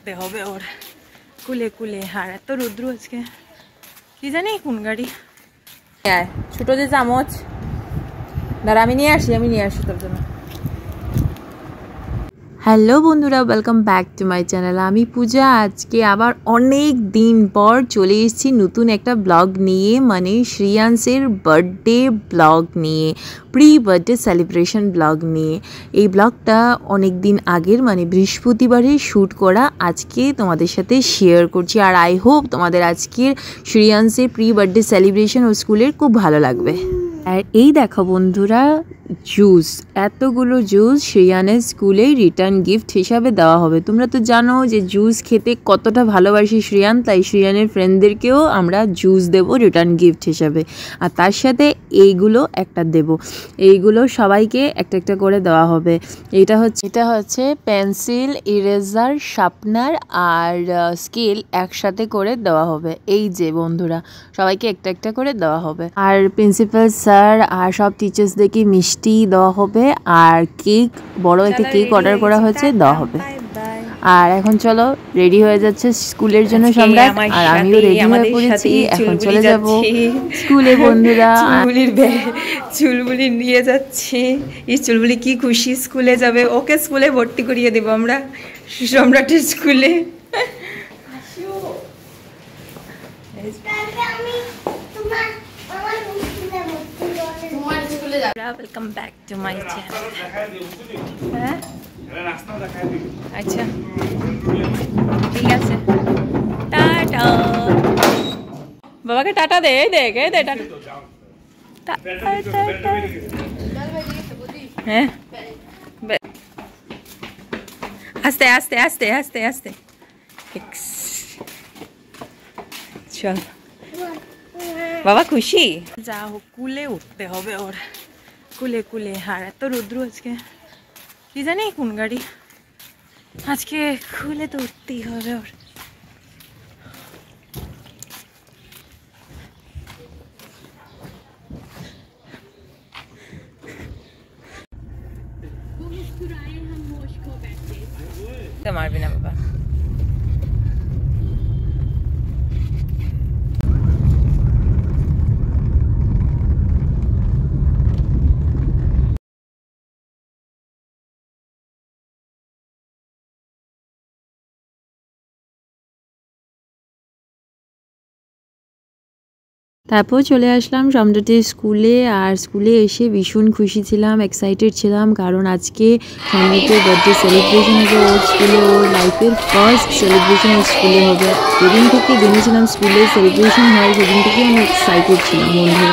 উঠতে হবে ওর কুলে কুলে। আর এত রৌদ্র আজকে, কি জানি কোন গাড়ি। ছোট যে চামচ, দাঁড়া আমি নিয়ে আসি তোর জন্য। হ্যালো বন্ধুরা, welcome back to my channel. আমি পূজা। আজকে আবার অনেক দিন পর চলে এসেছি নতুন একটা ব্লগ নিয়ে, মানে শ্রেয়াংসের বার্থডে ব্লগ নিয়ে, প্রি বার্থডে সেলিব্রেশন ব্লগ নিয়ে। এই ব্লগটা অনেক দিন আগের, মানে বৃহস্পতিবারে শ্যুট করা, আজকে তোমাদের সাথে শেয়ার করছি। আর আই হোপ তোমাদের আজকের শ্রেয়াংসের প্রি বার্থডে সেলিব্রেশন ও স্কুলের খুব ভালো লাগবে। আর এই দেখো বন্ধুরা, জুস, এতগুলো জুস শ্রেয়ানের স্কুলে রিটার্ন গিফট হিসাবে দেওয়া হবে। তোমরা তো জানো যে জুস খেতে কতটা ভালোবাসি শ্রেয়ান, তাই শ্রেয়ানের ফ্রেন্ডদেরকেও আমরা জুস দেবো রিটার্ন গিফট হিসাবে। আর তার সাথে এইগুলো একটা দেব, এইগুলো সবাইকে একটা একটা করে দেওয়া হবে। এটা হচ্ছে পেন্সিল, ইরেজার, শার্পনার আর স্কেল একসাথে করে দেওয়া হবে। এই যে বন্ধুরা, সবাইকে একটা একটা করে দেওয়া হবে। আর প্রিন্সিপাল স্যার আর সব টিচার্সদেরকে মিষ্টি দেওয়া হবে, আর কেক, বড় একটা কেক অর্ডার করা হয়েছে, দেওয়া হবে। আর এখন চলো, রেডি হয়ে যাচ্ছে স্কুলের জন্য সম্রাট, আর আমিও রেডি হয়ে পড়েছি। এখন চলে যাব স্কুলে বন্ধুরা। চুলবুলি নিয়ে যাচ্ছি, এই চুলবুলি কি খুশি, স্কুলে যাবে। ওকে স্কুলে ভর্তি করিয়ে দেবো আমরা, সম্রাটের স্কুলে। Welcome back to my channel. হ্যাঁ আচ্ছা ঠিক আছে, টাটা। বাবাকে টাটা দে, এই দেখ, এই দে টাটা। হ্যাঁ আস্তে আস্তে আস্তে আস্তে আস্তে, চল। বাবা খুশি? যা হোক, কুলে উঠতে হবে ওর, কুলে কুলে। আর এত রৌদ্র আজকে, কি জানি কোন গাড়ি। আজকে খুলে তো উঠতেই হবে ওর। মারবি না বাবা। তারপর চলে আসলাম সম্রাটের স্কুলে। আর স্কুলে এসে ভীষণ খুশি ছিলাম, এক্সাইটেড ছিলাম, কারণ আজকে সম্রাটের বার্থডে সেলিব্রেশন হবে ওর স্কুলে। ওর লাইফের ফার্স্ট সেলিব্রেশন ওর স্কুলে হবে। যেদিন থেকে জেনেছিলাম স্কুলে সেলিব্রেশন হয়, সেদিন থেকে আমি এক্সাইটেড ছিলাম বন্ধুরা।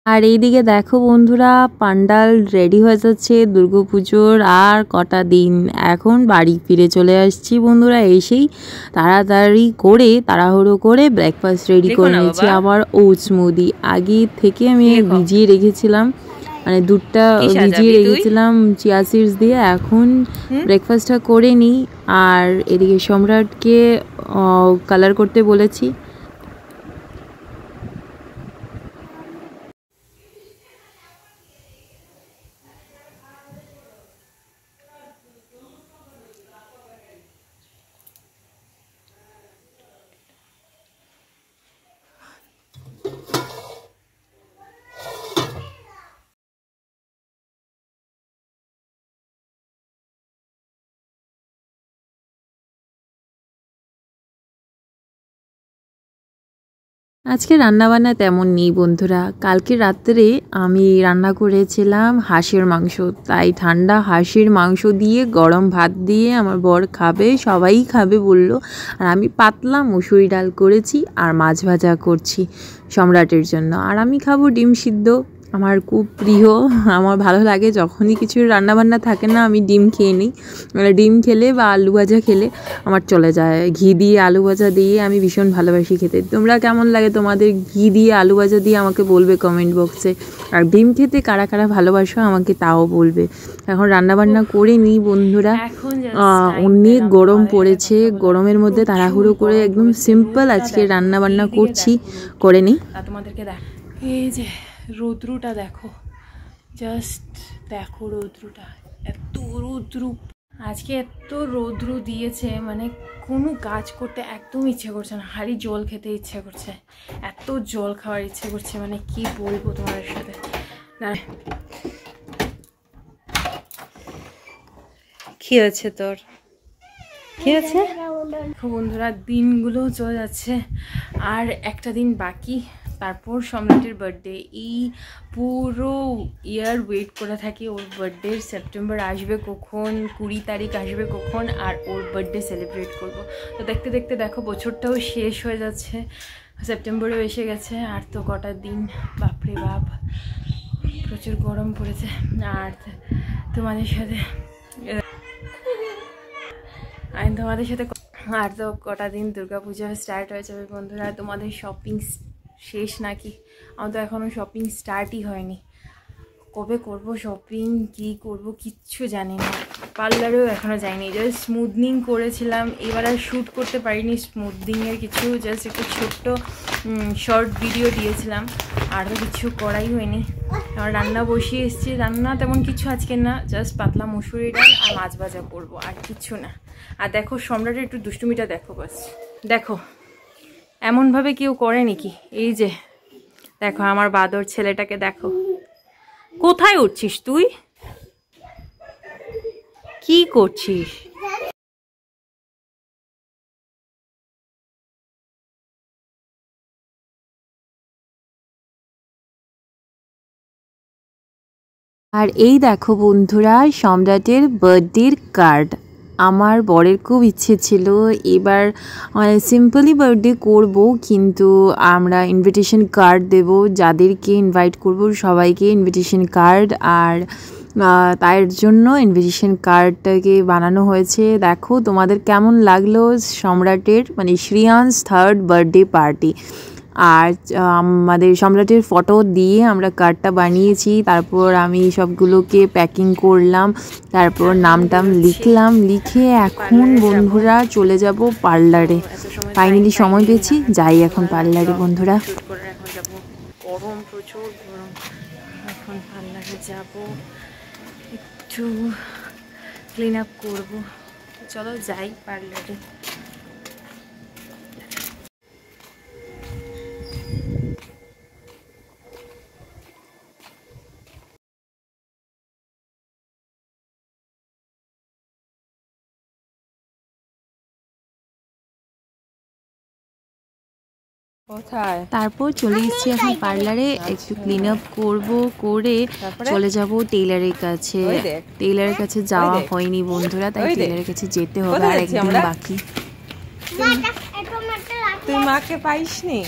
আর এইদিকে দেখো বন্ধুরা, পান্ডাল রেডি হয়ে যাচ্ছে দুর্গাপুজোর আর কটা দিন। এখন বাড়ি ফিরে চলে আসছি বন্ধুরা। এসেই তাড়াহুড়ো করে ব্রেকফাস্ট রেডি করে নিয়েছি। আবার ওটস স্মুদি আগে থেকে আমি ভিজিয়ে রেখেছিলাম, মানে দুধটা ভিজিয়ে রেখেছিলাম চিয়া সিডস দিয়ে। এখন ব্রেকফাস্টটা করে নিই। আর এদিকে সম্রাটকে কালার করতে বলেছি। আজকে রান্নাবান্না তেমন নেই বন্ধুরা। কালকে রাত্রে আমি রান্না করেছিলাম হাঁসের মাংস, তাই ঠান্ডা হাঁসের মাংস দিয়ে গরম ভাত দিয়ে আমার বর খাবে, সবাই খাবে বলল। আর আমি পাতলা মুসুরি ডাল করেছি আর মাছ ভাজা করছি সম্রাটের জন্য। আর আমি খাবো ডিম সিদ্ধ, আমার খুব প্রিয়। আমার ভালো লাগে যখনই কিছু রান্নাবান্না থাকে না আমি ডিম খেয়ে নিই। ডিম খেলে বা আলু ভাজা খেলে আমার চলে যায়। ঘি দিয়ে আলু ভাজা দিয়ে আমি ভীষণ ভালোবাসি খেতে। তোমরা কেমন লাগে তোমাদের ঘি দিয়ে আলু ভাজা দিয়ে আমাকে বলবে কমেন্ট বক্সে। আর ডিম খেতে কারা কারা ভালোবাসো আমাকে তাও বলবে। এখন রান্নাবান্না করে নিই বন্ধুরা। অনেক গরম পড়েছে, গরমের মধ্যে তাড়াহুড়ো করে একদম সিম্পল আজকে রান্নাবান্না করছি, করে নিই। তোমাদেরকে দেখ, এই যে রৌদ্রুটা দেখো, জাস্ট দেখো রৌদ্রুটা, এত রৌদ্রু আজকে, এত রৌদ্র দিয়েছে মানে কোনো কাজ করতে একদম ইচ্ছে করছে না, খালি জল খেতে ইচ্ছে করছে, এত জল খাওয়ার ইচ্ছে করছে, মানে কি বলবো তোমাদের সাথে। কি হয়েছে তোর, কি হয়েছে? বন্ধুরা দিনগুলো চলে যাচ্ছে, আর একটা দিন বাকি, তারপর সম্রাটের বার্থডে। এই পুরো ইয়ার ওয়েট করে থাকি ওর বার্থডে, সেপ্টেম্বর আসবে কখন, 20 তারিখ আসবে কখন, আর ওর বার্থডে সেলিব্রেট করব। তো দেখতে দেখতে দেখো বছরটাও শেষ হয়ে যাচ্ছে, সেপ্টেম্বরেও এসে গেছে, আর তো কটা দিন, বাপরে বাপ প্রচুর গরম পড়েছে। আর তোমাদের সাথে আর তো কটা দিন দুর্গাপূজা স্টার্ট হয়ে যাবে বন্ধুরা। তোমাদের শপিং শেষ নাকি? আমার তো এখনও শপিং স্টার্টই হয়নি। কবে করব শপিং, কি করব কিচ্ছু জানি না। পার্লারেও এখনও যাইনি, জাস্ট স্মুথনিং করেছিলাম, এবার আর শ্যুট করতে পারিনি স্মুথনিংয়ের কিছু, জাস্ট একটু ছোট্ট শর্ট ভিডিও দিয়েছিলাম, আর তো কিছু করাই হয়নি। আমার রান্না বসিয়ে এসেছি, রান্না তেমন কিছু আজকে না, জাস্ট পাতলা মুসুরি ডাল আর মাছ ভাজা করবো, আর কিছু না। আর দেখো সম্রাটের একটু দুষ্টুমিটা দেখো, বাস দেখো, এমনভাবে কেউ করে নাকি? এই যে দেখো আমার বাদর ছেলেটাকে দেখো, কোথায় উঠছিস তুই, কি করছিস? আর এই দেখো বন্ধুরা সম্রাটের বার্থডের কার্ড। আমার বরের খুব ইচ্ছে ছিল এবার সিম্পলি বার্থডে করব, কিন্তু আমরা ইনভিটেশন কার্ড দেব, যাদেরকে ইনভাইট করব সবাইকে ইনভিটেশন কার্ড, আর তার জন্য ইনভিটেশন কার্ডটাকে বানানো হয়েছে। দেখো তোমাদের কেমন লাগলো সম্রাটের মানে শ্রিয়াংস 3rd বার্থডে পার্টি। আর আমাদের সম্রাটের ফটো দিয়ে আমরা কার্ডটা বানিয়েছি, তারপর আমি সবগুলোকে প্যাকিং করলাম, তারপর নামটাম লিখলাম, লিখে এখন বন্ধুরা চলে যাব পার্লারে। ফাইনালি সময় পেয়েছি, যাই এখন পার্লারে বন্ধুরা। এখন যাব, গরম প্রচুর গরম, এখন পার্লারে যাব, একটু ক্লিন আপ করবো। চলো যাই পার্লারে। তারপর চলে এসেছি এখন পার্লারে, একটু ক্লিন আপ করবো, করে চলে যাব টেইলারের কাছে। টেইলারের কাছে যাওয়া হয়নি বন্ধুরা, তাই টেইলারের কাছে যেতে হবে, আর একদিন বাকি। তুই মাকে পাইসনি?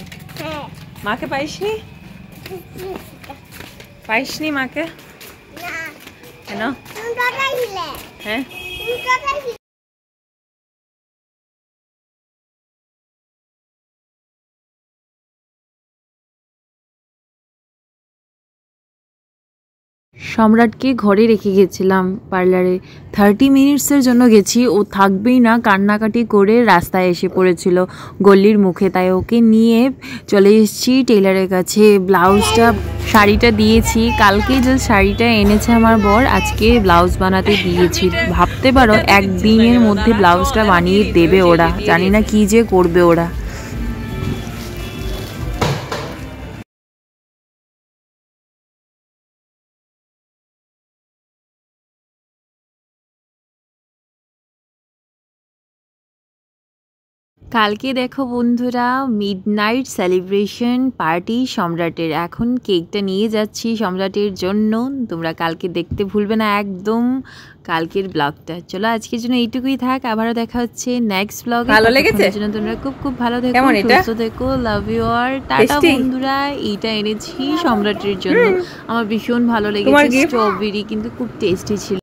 মাকে পাইসনি? পাইসনি মাকে কেন? হ্যাঁ সম্রাটকে ঘরে রেখে গেছিলাম পার্লারে, 30 মিনিটসের জন্য গেছি, ও থাকবেই না, কান্নাকাটি করে রাস্তায় এসে পড়েছিল গল্লির মুখে, তাই ওকে নিয়ে চলে এসেছি টেইলারের কাছে। ব্লাউজটা শাড়িটা দিয়েছি কালকে, জাস্ট শাড়িটা এনেছে আমার বর, আজকে ব্লাউজ বানাতে দিয়েছি। ভাবতে পারো একদিনের মধ্যে ব্লাউজটা বানিয়ে দেবে ওরা, জানি না কি যে করবে ওরা। কালকে দেখো বন্ধুরা মিডনাইট সেলিব্রেশন পার্টি সম্রাটের। এখন কেকটা নিয়ে যাচ্ছি সম্রাটের জন্য। তোমরা কালকে দেখতে ভুলবে না একদম কালকের ব্লগটা। চলো আজকের জন্য এইটুকুই থাক, আবারও দেখা হচ্ছে নেক্সট ব্লগে। ভালো লেগেছে? জন্য তোমরা খুব খুব ভালো থেকো, সুস্থ থেকো, লাভ ইউ আর টাটা বন্ধুরা। এইটা এনেছি সম্রাটের জন্য, আমার ভীষণ ভালো লেগেছে। স্ট্রবেরি কিন্তু খুব টেস্টি ছিল।